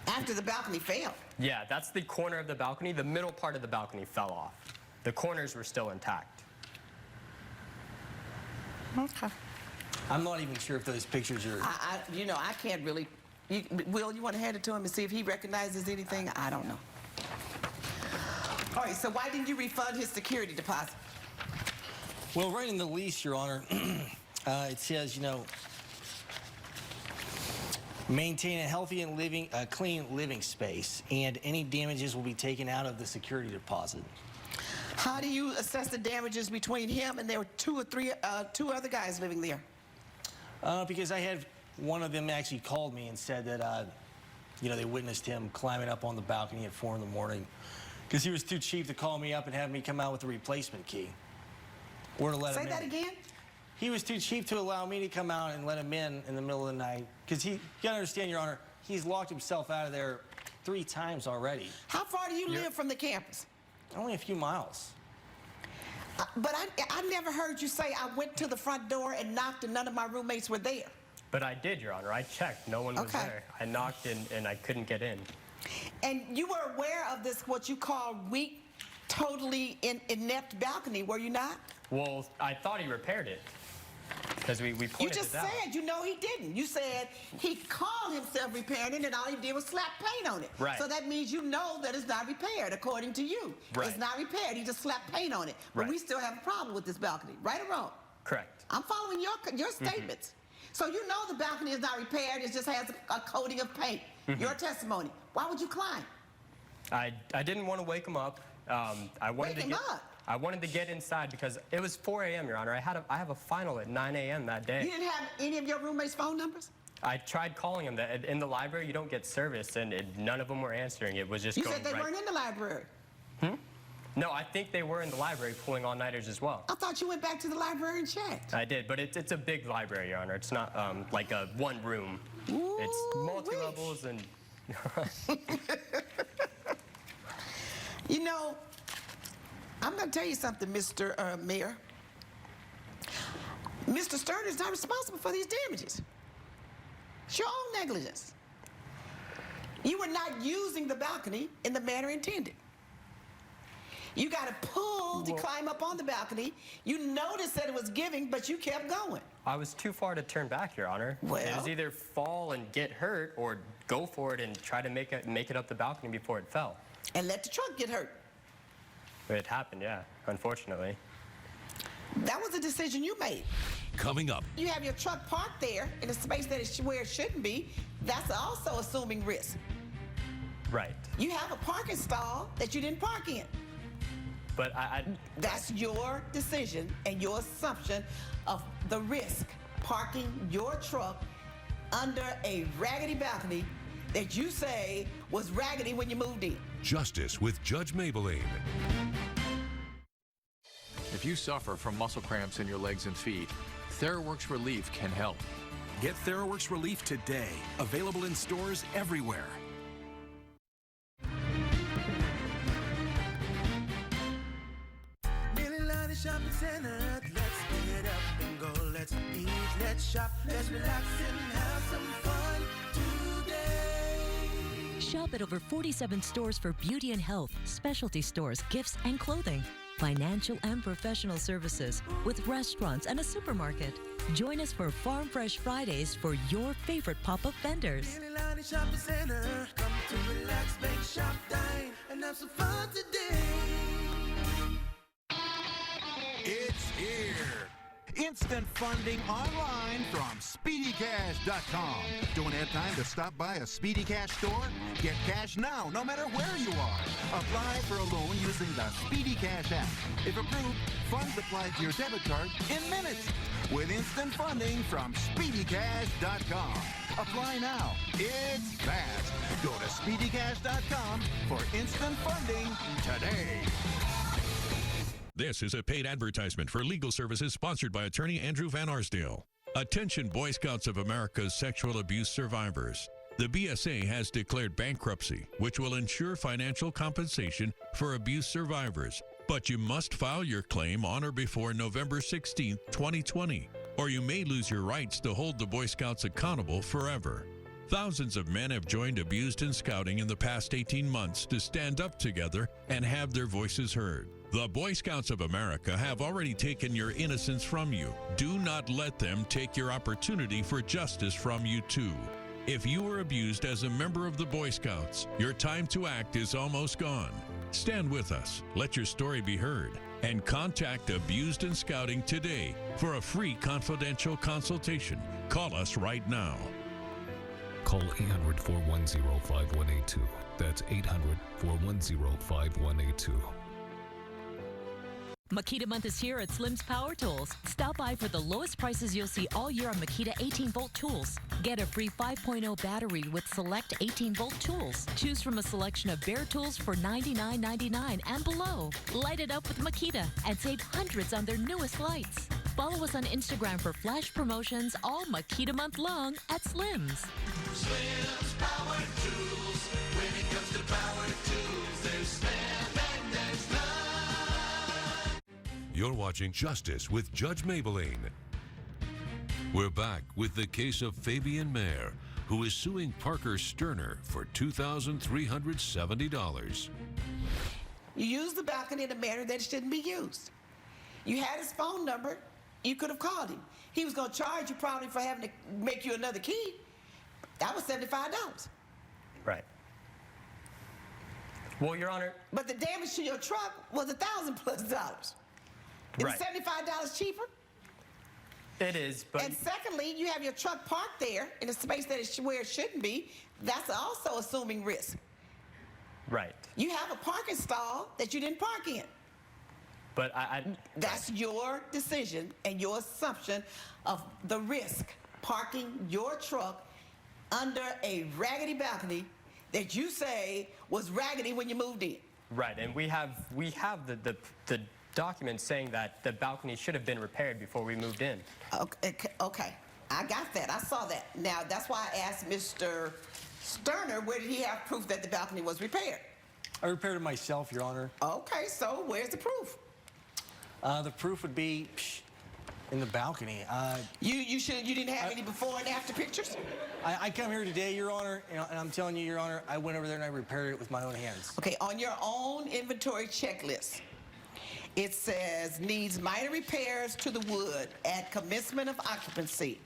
After the balcony fell? Yeah, that's the corner of the balcony. The middle part of the balcony fell off. The corners were still intact. Okay. I'm not even sure if those pictures are... you know, I can't really... Will, you want to hand it to him and see if he recognizes anything? I don't know. All right, so why didn't you refund his security deposit? Well, right in the lease, Your Honor, it says, you know, maintain a healthy and clean living space, and any damages will be taken out of the security deposit. How do you assess the damages between him and there were 2 or 3 other guys living there? Because I had one of them actually called me and said that, you know, they witnessed him climbing up on the balcony at 4 in the morning Because he was too cheap to call me up and have me come out with a replacement key. Or to let him in. Say that again? He was too cheap to allow me to come out and let him in the middle of the night. Because you gotta understand, Your Honor, he's locked himself out of there 3 times already. How far do you live from the campus? Only a few miles. But I never heard you say I went to the front door and knocked and none of my roommates were there. But I did, Your Honor. I checked. No one was there. I knocked and I couldn't get in. And you were aware of this, what you call weak, totally inept balcony, were you not? Well, I thought he repaired it. Because we pointed it out. You just said, you know he didn't. You said he called himself repairing it and all he did was slap paint on it. Right. So that means you know that it's not repaired, according to you. Right. It's not repaired. He just slapped paint on it. But we still have a problem with this balcony, right or wrong? Correct. I'm following your statements. So you know the balcony is not repaired. It just has a coating of paint. Your testimony. Why would you climb? I didn't want to wake him up. I wanted to get inside because it was 4 a.m., Your Honor. I have a final at 9 a.m. that day. You didn't have any of your roommates' phone numbers? I tried calling them. In the library, you don't get service, and none of them were answering. It was just You said they weren't in the library. No, I think they were in the library pulling all-nighters as well. I thought you went back to the library and checked. I did, but it's a big library, Your Honor. It's not like a one room. It's multi-levels and... You know, I'm going to tell you something, Mr. Mayor. Mr. Sterner is not responsible for these damages. It's your own negligence. You were not using the balcony in the manner intended. You got to pull to climb up on the balcony. You noticed that it was giving, but you kept going. I was too far to turn back, Your Honor. Well, it was either fall and get hurt or go for it and try to make it up the balcony before it fell. And let the truck get hurt. It happened, yeah, unfortunately. That was a decision you made. Coming up. You have your truck parked there in a space that is where it shouldn't be. That's also assuming risk. Right. You have a parking stall that you didn't park in. But That's your decision and your assumption of the risk parking your truck under a raggedy balcony that you say was raggedy when you moved in. Justice with Judge Maybelline. If you suffer from muscle cramps in your legs and feet, TheraWorks Relief can help. Get TheraWorks Relief today. Available in stores everywhere. Shopping center, let's get up and go. Let's eat, let's shop, let's relax and have some fun today. Shop at over 47 stores for beauty and health, specialty stores, gifts and clothing, financial and professional services, with restaurants and a supermarket. Join us for Farm Fresh Fridays for your favorite pop-up vendors. Shopping center, come to relax, bake, shop, dine, and have some fun today. It's here. Instant funding online from SpeedyCash.com. Don't have time to stop by a Speedy Cash store? Get cash now, no matter where you are. Apply for a loan using the Speedy Cash app. If approved, funds apply to your debit card in minutes with instant funding from SpeedyCash.com. Apply now. It's fast. Go to SpeedyCash.com for instant funding today. This is a paid advertisement for legal services sponsored by attorney Andrew Van Arsdale. Attention Boy Scouts of America's sexual abuse survivors. The BSA has declared bankruptcy, which will ensure financial compensation for abuse survivors. But you must file your claim on or before November 16, 2020, or you may lose your rights to hold the Boy Scouts accountable forever. Thousands of men have joined Abused in Scouting in the past 18 months to stand up together and have their voices heard. The Boy Scouts of America have already taken your innocence from you. Do not let them take your opportunity for justice from you too. If you were abused as a member of the Boy Scouts, your time to act is almost gone. Stand with us, let your story be heard, and contact Abused in Scouting today for a free confidential consultation. Call us right now. Call 800-410-5182. That's 800-410-5182. Makita month is here at Slim's Power Tools. Stop by for the lowest prices you'll see all year on Makita 18-volt tools. Get a free 5.0 battery with select 18-volt tools. Choose from a selection of bare tools for $99.99 and below. Light it up with Makita and save hundreds on their newest lights. Follow us on Instagram for flash promotions all Makita month long at Slim's. Slim's Power Tools. When it comes to power tools, there's Slim and there's none. You're watching Justice with Judge Maybelline. We're back with the case of Fabian Mayer, who is suing Parker Sterner for $2,370. You used the balcony in a manner that it shouldn't be used. You had his phone number. You could have called him. He was going to charge you probably for having to make you another key. That was $75. Right. Well, Your Honor. But the damage to your truck was $1,000+. Is Right. $75 cheaper? It is, but... And secondly, you have your truck parked there in a space that is where it shouldn't be. That's also assuming risk. Right. You have a parking stall that you didn't park in. But That's your decision and your assumption of the risk parking your truck under a raggedy balcony that you say was raggedy when you moved in. Right, and we have the document saying that the balcony should have been repaired before we moved in. Okay, I got that. I saw that. Now, that's why I asked Mr. Sterner, where did he have proof that the balcony was repaired? I repaired it myself, Your Honor. Okay, so where's the proof? The proof would be in the balcony. You didn't have any before and after pictures? I come here today, Your Honor, and I'm telling you, Your Honor, I went over there and I repaired it with my own hands. Okay, on your own inventory checklist, it says needs minor repairs to the wood at commencement of occupancy.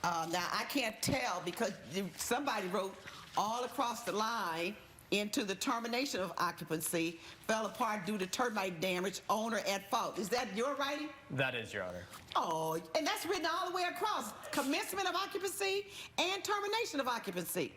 Now, I can't tell because somebody wrote all across the line into the termination of occupancy fell apart due to termite damage, owner at fault. Is that your writing? That is, Your Honor. Oh, and that's written all the way across. Commencement of occupancy and termination of occupancy.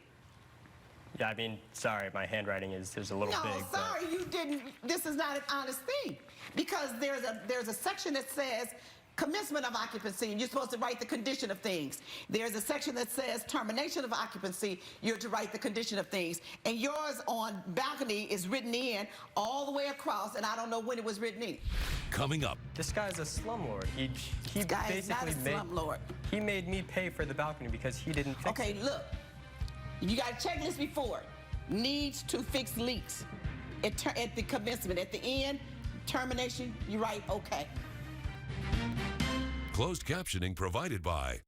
Yeah, I mean, sorry, my handwriting is a little big. No, sorry, you didn't. This is not an honest thing. Because there's a section that says commencement of occupancy, and you're supposed to write the condition of things. There's a section that says termination of occupancy, you're to write the condition of things. And yours on balcony is written in all the way across, and I don't know when it was written in. Coming up. This guy's a slumlord. He This guy is not a slumlord. He made me pay for the balcony because he didn't fix it. Okay, look. You got a checklist before. Needs to fix leaks. At the commencement, at the end, termination, you write okay. Closed captioning provided by.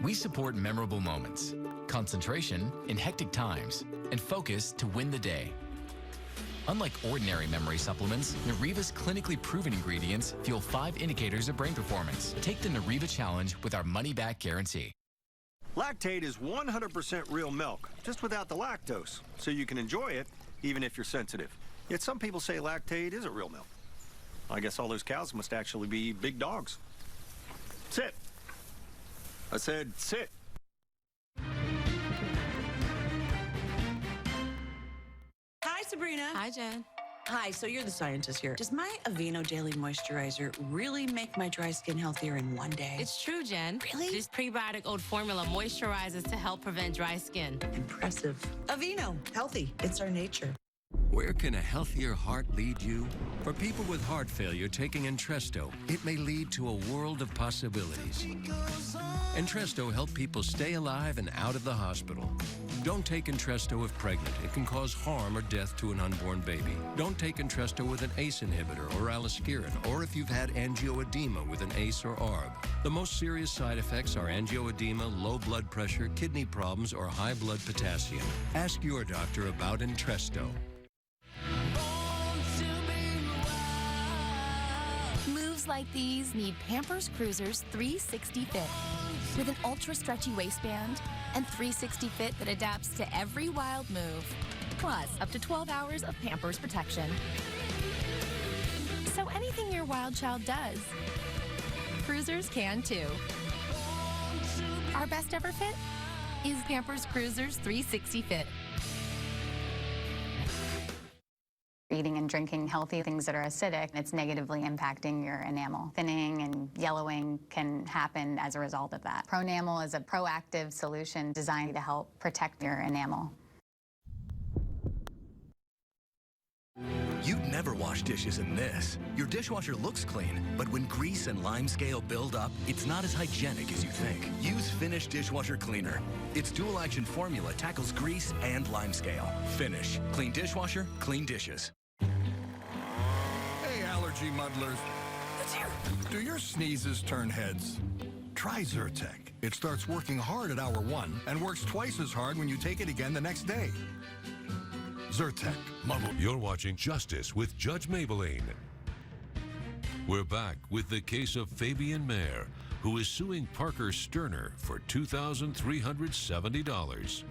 We support memorable moments, concentration in hectic times, and focus to win the day. Unlike ordinary memory supplements, Nariva's clinically proven ingredients fuel 5 indicators of brain performance. Take the Nariva Challenge with our money-back guarantee. Lactate is 100% real milk, just without the lactose, so you can enjoy it even if you're sensitive. Yet some people say lactate isn't real milk. I guess all those cows must actually be big dogs. Sit. I said sit. Hi, Sabrina. Hi, Jen. Hi, so you're the scientist here. Does my Aveeno Daily Moisturizer really make my dry skin healthier in one day? It's true, Jen. Really? This prebiotic oat formula moisturizes to help prevent dry skin. Impressive. Aveeno, healthy. It's our nature. Where can a healthier heart lead you? For people with heart failure taking Entresto, it may lead to a world of possibilities. Entresto helps people stay alive and out of the hospital. Don't take Entresto if pregnant. It can cause harm or death to an unborn baby. Don't take Entresto with an ACE inhibitor or aliskiren, or if you've had angioedema with an ACE or ARB. The most serious side effects are angioedema, low blood pressure, kidney problems, or high blood potassium. Ask your doctor about Entresto. Moves like these need Pampers Cruisers 360 Fit. With an ultra stretchy waistband and 360 Fit that adapts to every wild move. Plus, up to 12 hours of Pampers protection. So anything your wild child does, Cruisers can too. Our best ever fit is Pampers Cruisers 360 Fit. eating and drinking healthy things that are acidic, it's negatively impacting your enamel. Thinning and yellowing can happen as a result of that. Pronamel is a proactive solution designed to help protect your enamel. You'd never wash dishes in this. Your dishwasher looks clean, but when grease and lime scale build up, it's not as hygienic as you think. Use Finish Dishwasher Cleaner. Its dual-action formula tackles grease and lime scale. Finish. Clean dishwasher, clean dishes. Hey, allergy muddlers. It's here. Do your sneezes turn heads? Try Zyrtec. It starts working hard at hour 1 and works twice as hard when you take it again the next day. Zyrtec. Muddle. You're watching Justice with Judge Maybelline. We're back with the case of Fabian Mayer, who is suing Parker Sterner for $2,370.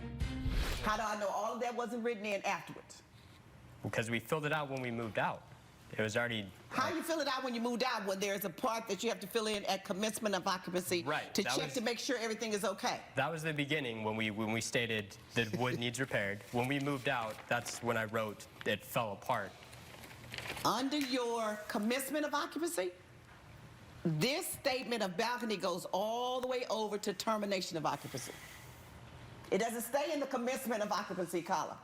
How do I know all of that wasn't written in afterwards? Because we filled it out when we moved out. It was already... How do you fill it out when you moved out when there's a part that you have to fill in at commencement of occupancy to check to make sure everything is okay? That was the beginning when we stated that wood needs repaired. When we moved out, that's when I wrote it fell apart. Under your commencement of occupancy, this statement of balcony goes all the way over to termination of occupancy. It doesn't stay in the commencement of occupancy column.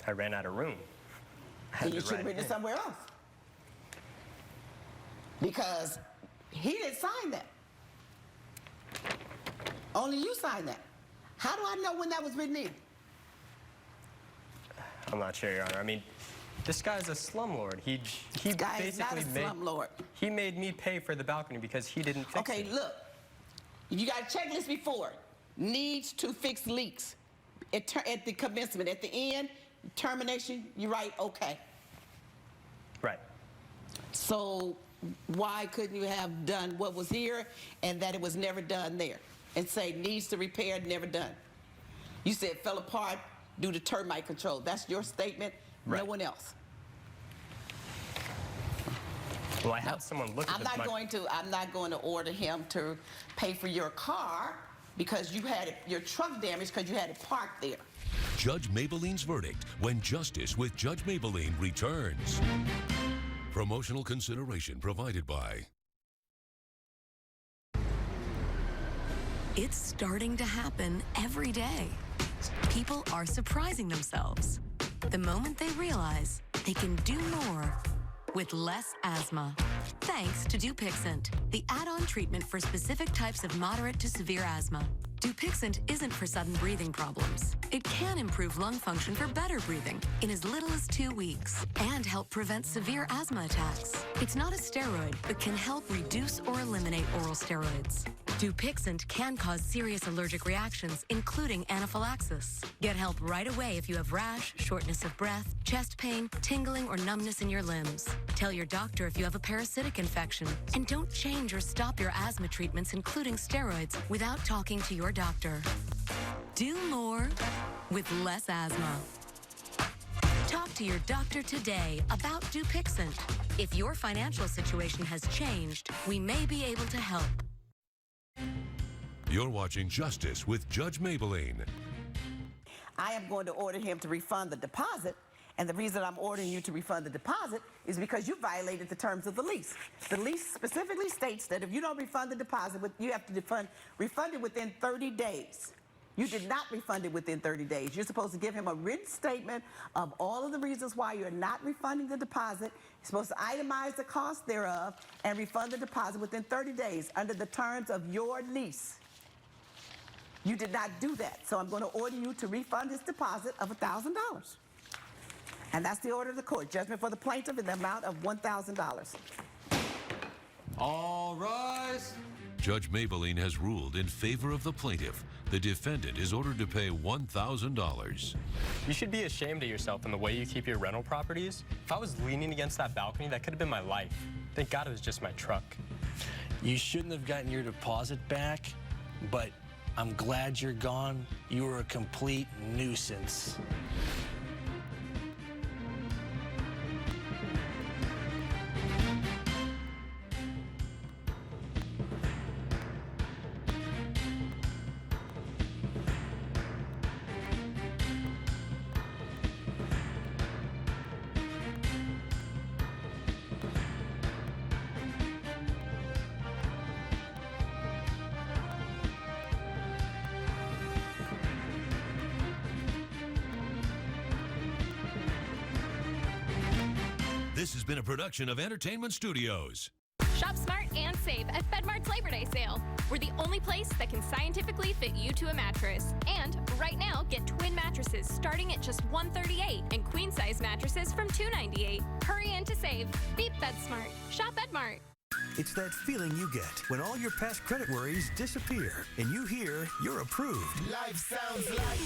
I ran out of room. Then you should have written it somewhere else. Because he didn't sign that. Only you signed that. How do I know when that was written in? I'm not sure, Your Honor. I mean, this guy's a slumlord. He This guy is not a slumlord. He made me pay for the balcony because he didn't fix it. Okay, look. You got a checklist before it. Needs to fix leaks. At the commencement. At the end, termination, you write okay. Right. So why couldn't you have done what was here and that it was never done there? And say needs to repair, never done. You said fell apart due to termite control. That's your statement, right. No one else. Well, I had someone look at I'm not going to order him to pay for your car because you had your truck damaged because you had it parked there. Judge Maybelline's verdict when Justice with Judge Maybelline returns. Promotional consideration provided by... It's starting to happen every day. People are surprising themselves the moment they realize they can do more with less asthma. Thanks to Dupixent, the add-on treatment for specific types of moderate to severe asthma. Dupixent isn't for sudden breathing problems. It can improve lung function for better breathing in as little as 2 weeks and help prevent severe asthma attacks. It's not a steroid, but can help reduce or eliminate oral steroids. Dupixent can cause serious allergic reactions, including anaphylaxis. Get help right away if you have rash, shortness of breath, chest pain, tingling, or numbness in your limbs. Tell your doctor if you have a parasitic infection. And don't change or stop your asthma treatments, including steroids, without talking to your doctor. Do more with less asthma. Talk to your doctor today about Dupixent. If your financial situation has changed, we may be able to help. You're watching Justice with Judge Maybelline. I am going to order him to refund the deposit, and the reason I'm ordering you to refund the deposit is because you violated the terms of the lease. The lease specifically states that if you don't refund the deposit, you have to refund it within 30 days. You did not refund it within 30 days. You're supposed to give him a written statement of all of the reasons why you're not refunding the deposit. You're supposed to itemize the cost thereof and refund the deposit within 30 days under the terms of your lease. You did not do that, so I'm going to order you to refund his deposit of $1,000. And that's the order of the court. Judgment for the plaintiff in the amount of $1,000. All rise. Judge Maybelline has ruled in favor of the plaintiff. The defendant is ordered to pay $1,000. You should be ashamed of yourself in the way you keep your rental properties. If I was leaning against that balcony, that could have been my life. Thank God it was just my truck. You shouldn't have gotten your deposit back, but I'm glad you're gone. You were a complete nuisance. This has been a production of Entertainment Studios. Shop smart and save at FedMart's Labor Day sale. We're the only place that can scientifically fit you to a mattress. And right now, get twin mattresses starting at just $138 and queen size mattresses from $298. Hurry in to save. Beat FedSmart. Shop FedMart. It's that feeling you get when all your past credit worries disappear and you hear you're approved. Life sounds like